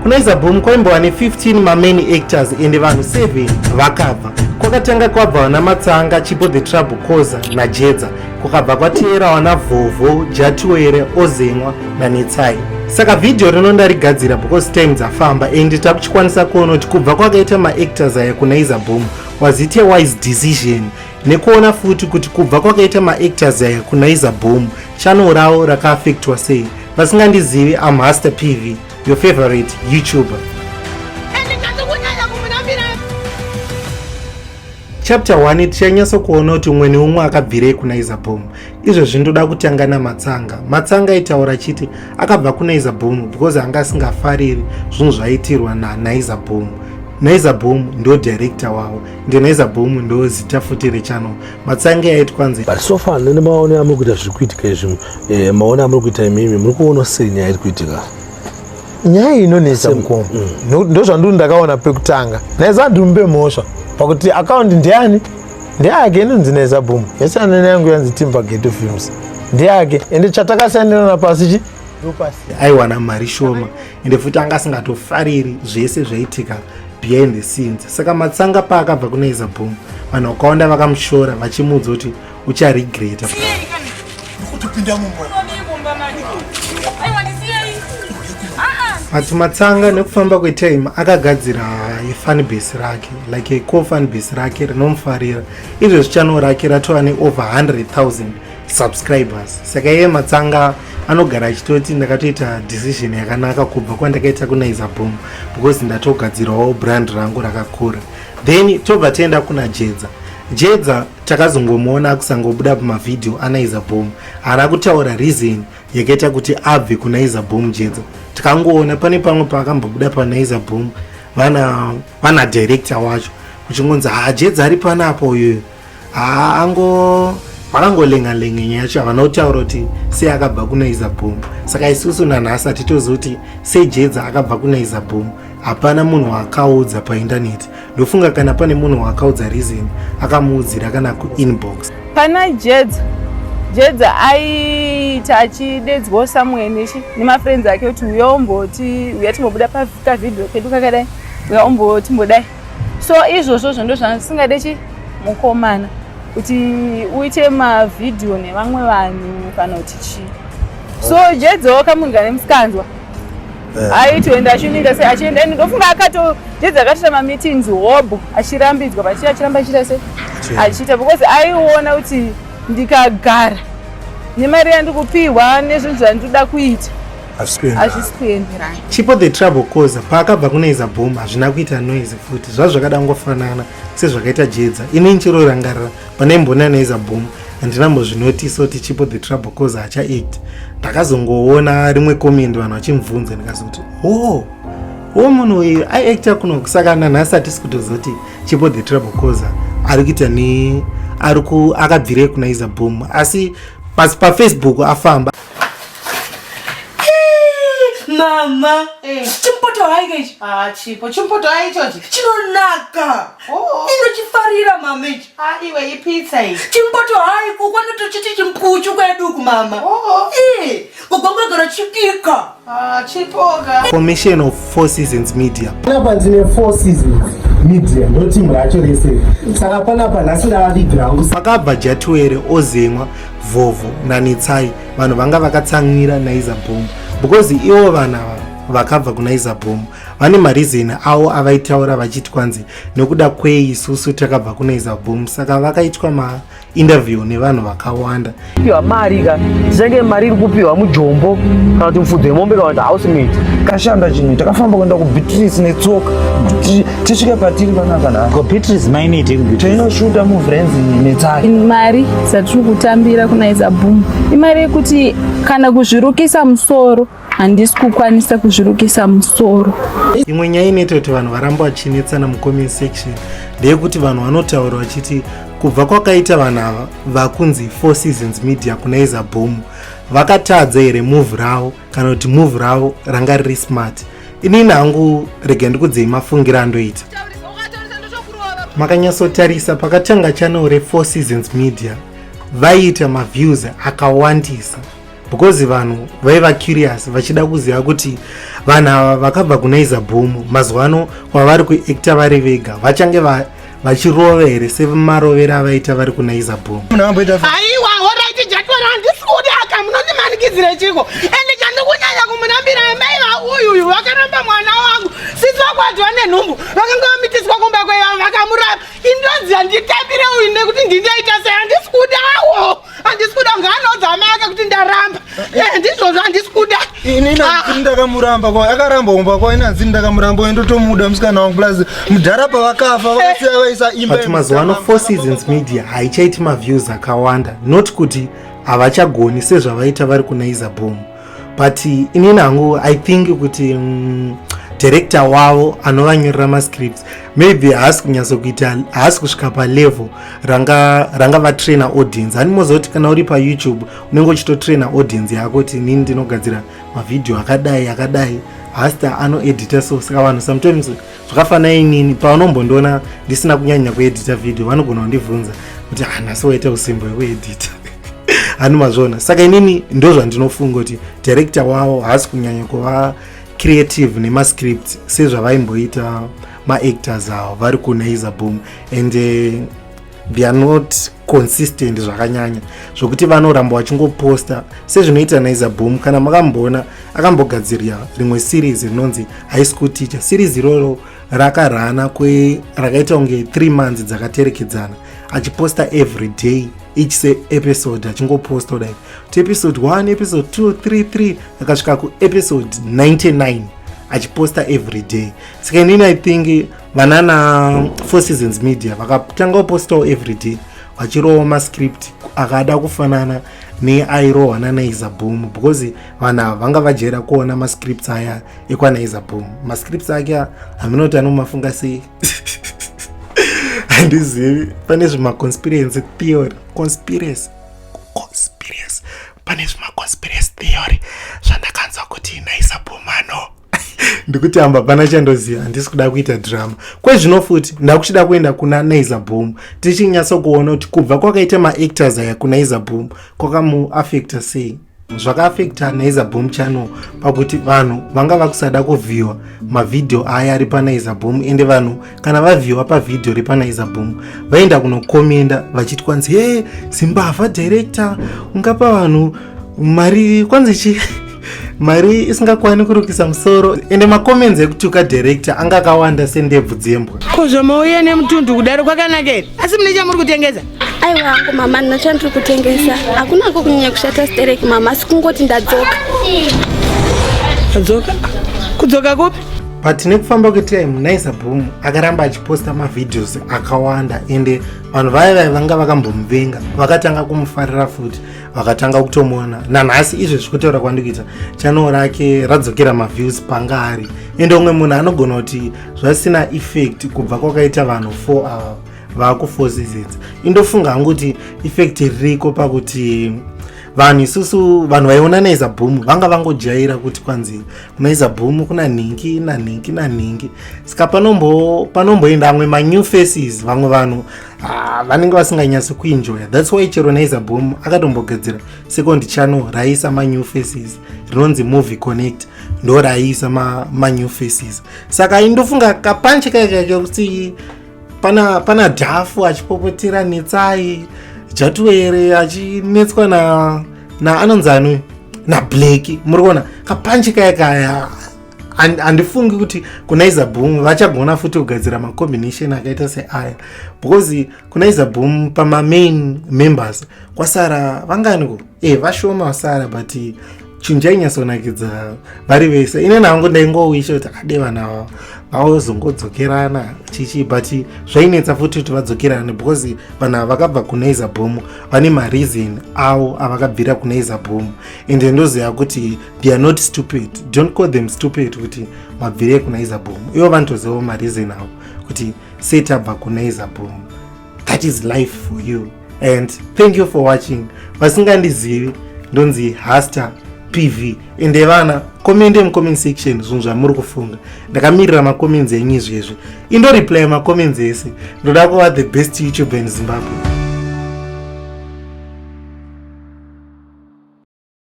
kuNaiza boom kwaimbwa ne 15 main actors ende vanhu 7 vakabva. Kwakatanga kwabva na Matsanga, Chipo the Trouble Koza na Jedza, kukabva kwatera wana Vovho, Jatiwere, Ozemwa na Netsai. Saka video rinonda rigadzira because time dzafamba and takuchikwanisa kuona kuti kubva kwakaita maactors aya kuNaiza boom was it a wise decision, nekuona futi kuti kubva kwakaita maactors aya kuNaiza boom channel rao rakaafectwa sei. Vasingandizivi, I'm Hasta PV, your favorite YouTuber. Chapter 1 tichanyasa kuona kuti umwe neumwe akabvire kuNaiza boom. Izvo zvindoda kutanga na Matsanga. Matsanga aitaura chiti akabva kuNaiza boom because anga asingafariri zvinhu zvaitirwa na Naiza boom. Naiza boom ndo director wavo, ndi Naiza boom ndo zita futi rechannel. Matsanga yaiti kwanze but so far nene maone amuri kuita zviri kuitika izvi, maone amuri kuita imimi muri kuona sei nyaya iri kuitika? Nyaya inonetsa mukoma ndo zvandiri ndakaona pekutanga. Naiza ndimbe Mhosva pakuti account ndiani ndiyake inonzi Naiza boom, yese anene yangu yanzi Paghetto films ndiyake ende chatakasandirana pasi chi ndopasi aiwana mari shoma ende futi anga asingatofariri zvese zvaitika behind the scenes. Saka Matsanga paakabva kuNaiza boom vanhu vakaonda vakamushora vachimuudza kuti ucharegreta. Ati Matsanga nekufamba kwetime akagadzira fanbase rake, like a co-fanbase rake rinomufarira. Izvo channel rake ratova ne over 100,000 subscribers. Saka iye Matsanga anogara achitoti ndakatoita decision yakanaka kubva kwandakaita kuNaiza boom because ndatogadzirawo brand rangu rakakura. Then tobva tienda kuna Jedza takazongomuona akusangobuda pamavideo aNaiza boom. Haana kutaura reason yakaita kuti abve kuNaiza boom. Jedza tikangoona pane pamwe paakambobuda paNaiza boom vana director wacho kuchingonzi Jedza ari panapo uyu vakangolenga-lenga yacho havana kutaura kuti sei akabva kuNaiza boom. Saka isusu nanhasi hatitoziva kuti sei Jedza akabva kuNaiza boom. Hapana munhu wakaudza paindaneti. Ndofunga kana pane munhu wakaudza reason akamuudzira kana kuinbox. Pana Jedza aita achidedzwawo samwe nemafriends ake kuti uya timbobuda pavidhio kedu kakadai, uya timbodai. So izvozvo ndo zvandisingade mukomana kuti uite mavidhio nevamwe vanhu kana kuti chii. So Jedza wakamunga nemusikanzwa aitoenda achiunika sei achienda ndofunga Jedza akatoita mameetings hobo achirambidzwa achiramba achiita sei achiita because aiona kuti ndikagara nemari yandikupiwa nezvinhu zvandinoda kuita hazvisikuenderana. Chipo the Trouble Koza paakabva kuNaiza boom hazvina kuita noise futi, zvazvakada kungofanana sezvakaita Jedza. Ini nchiro rangarira pane mbona Naiza boom handinambozvinotisa kuti Chipo the Trouble Koza hacha-act. Ndakazongoona rimwe comment vanhu vachimubvunza ndikazoti munhu uyu aiacta kuno. Saka nanhasi hatisi kutoziva kuti Chipo the Trouble Koza ari kuita akabvire kuNaiza boom, asi paFacebook afamba. Mama, chimpoto haikechi. Chipo, chimpoto haichochi. Chinonaka. Inochifarira mama ichi. Iwe ipizza iyi. Chimpoto haiku kwanotochiti chimpuchu kwedu mama. Kugongogara chipika. Chipoga. Formation of 4 Seasons Media. Panapa ndine 4 Seasons Media ndo timu racho rese. Saka panapa nhasi ndavavigira hangu. Pakabva Jatiwere, Ozemwa, Vovho naNetsai vanhu vanga vakatsamwira Naiza boom because ivo vanhu vakabva kuNaiza boom vane marizeni avo avaitaura vachiti kwanzi nekuda kweisusu takabva kuNaiza boom. Saka vakaitwa mainterview nevanhu vakawanda. Piwa mari ka zenge mari iri kupiwa mujombo kana kuti mufudzi wemombe kana kuti housemate kashanda chinhu takafamba kuenda kuBeatrice netsoka tisvike patiri panapa na kuBeatrice mainiti tinoshuta muvrenzi Netsai. Mari dzatiri kutambira kuNaiza boom imari yekuti kana kuzvirukisa musoro handisi kukwanisa kuzvirukisa musoro. Imwe nyaya inoita kuti vanhu varamba vachinetsana mucomment section ndeyekuti vanhu vanotaura vachiti kubva kwakaita vanhu ava vakunzi 4 Seasons Media kuNaiza boom vakatadza here move ravo kana kuti move ravo ranga riri smart. Inini hangu rega ndikudzei mafungira andoita. Makanyatsotarisa pakatanga channel re 4 Seasons Media vaiita maviews akawandisa because vanhu vaiva curious vachida kuziva kuti vanhu ava vakabva kuNaiza boom mazuva ano kwavari kuacta vari vega vachange vachirova here semarovero avaita vari kuNaiza boom. Aiwa, alright, Jatiwere handisikuda aka munondimanikidzira chiko. Ende chandikunyanya kumunambira mai uyu vakaramba mwana wangu. Sisi vakwatiwa nenhumbu vakanga vamitiswa kumba kweva vakamurapa. Indonzi handitambire uyu nekuti ndindaita sei handisikudawo. Handisikuda ngaanodza make kuti ndaramba. Ndizvozvo handisikuda. Ini ndakamuramba kwa akaramba umba kwa ina nzi ndakamuramba endotomuda musikana wangu plus mudhara pavakafa vakasiya vaisa imba. But mazuva ano 4 Seasons Media haichaiti maviews akawanda not kuti havachagoni sezvavaita vari kuNaiza boom but inini hangu I think kuti director wavo anovanyorera mascripts maybe haasi kunyatsokuita haasi kusvika palevel ranga vatrainer audience. Hanimozoti kana uri paYouTube unenge uchitotrainer audience yako kuti inini ndinogadzira mavideo akadai Hasta anoedita so saka vanhu sometimes zvakafanana inini paunombondiona ndisina kunyanya kuedita video vanogona kundibvunza kuti nhasi waita usimbo hwekuedita hanimazvona saka inini ndozvandinofunga kuti director wavo haasi kunyanya kuva creative nemascript sezvavaimboita maactors avo vari kuNaiza boom and they are not consistent zvakanyanya zvokuti vanoramba vachingoposta sezvinoita Naiza boom. Kana makamboona akambogadzirira rimwe series rinonzi High School Teacher. Series iroro rakarana rakaita kunge 3 months dzakaterekedzana achiposta every day each episode achingoposta kudai to episode 1 episode 2 3 akasvika kuepisode 99 achiposta every day. Saka inini I think vanana 4 Seasons Media vakatanga kupostawo every day vachirova mascript akada kufanana neairohwa naNaiza boom because vanhu vanga vajera kuona mascripts aya ekwaNaiza boom. Mascripts ake haminoti anomafunga sei handizivi pane zvimaconspiracy theory pane zvimaconspiracy theory zvandakanzwa kuti Naiza boom ano ndikuti hamba pana chandoziva handisi kuda kuita drama kwezvino futi ndakuchida kuenda kuna Naiza boom tichinyatso kuona kuti kubva kwakaita maactors aya kuNaiza boom kwakamuaffecta sei. Zvakaafecta Naiza boom channel pakuti vanhu vanga vakusada kuvhiwa mavideo aya ari paNaiza boom ende vanhu kana vavhiwa pavideo ri paNaiza boom vaenda kunokomenda vachiti kwanzi Zimbabwe director ungapa vanhu mari kwanzi mari isingakwani kurukisa musoro ende macomments ekutuka director anga akawanda sendebvu dzembwa. Kozvomauya nemutundu kudaro kwakanakei asi mune chamuri kutengesa? Aiwa hangu mama ndina chandiri kutengesa hakuna kunyanya kushata stereki mama asi kungoti ndadzoka. Kudzoka kupi? But nekufamba kwetime Naiza boom akaramba achiposta mavideos akawanda ende vanhu vaya vanga vakambomuvenga vakatanga kumufarira futi vakatanga kutomuona nanhasi izvo zvekutaura kwandikuita channel rake radzokera maviews panga ari ende umwe munhu anogona kuti zvasina effect kubva kwakaita vanhu 4 ava vaku 4 seasons. Indofunga hangu kuti effect ririko pakuti vanhu isusu vanhu vaiona Naiza boom vanga vangojaira kuti kwanzi kuNaiza boom kuna ningi saka panomboenda amwe manew faces vamwe vanhu vanenge vasinganyatsi kuenjoya. That's why chero Naiza boom akatombogadzira second channel raisa manew faces rinonzi Movie Connect ndo raisa manew faces. Saka indofunga kapanchi kake kuti pana Dhafu achipopotera netsai Jatiwere achinetswa na anonzano na Black murikuona kapanchi kaya handifungi kuti kuNaiza boom vachagona futi kugadzira macombination akaita seaya because kuNaiza boom pama main members kwasara vanganiko vashoma vasara but chinhu chainyasonakidza vari vese ineni hangu ndaingowisha kuti ade vanhu vazongodzokerana chichi but zvainetsa futi kuti vadzokerane because vanhu vakabva kuNaiza boom vane mareason avo avakabvira kuNaiza boom ende ndoziva kuti they are not stupid. Don't call them stupid kuti mabvire kuNaiza boom ivo vanotozivawo mareason avo kuti setabva kuNaiza boom. That is life for you and thank you for watching. Vasingandizivi ndonzi Hasta PV ende vana komende mucomment section zvinhu zvamuri kufunga ndakamirira macomments enyu izvezvi indo reply macomments ese ndoda kuva the best YouTuber in Zimbabwe.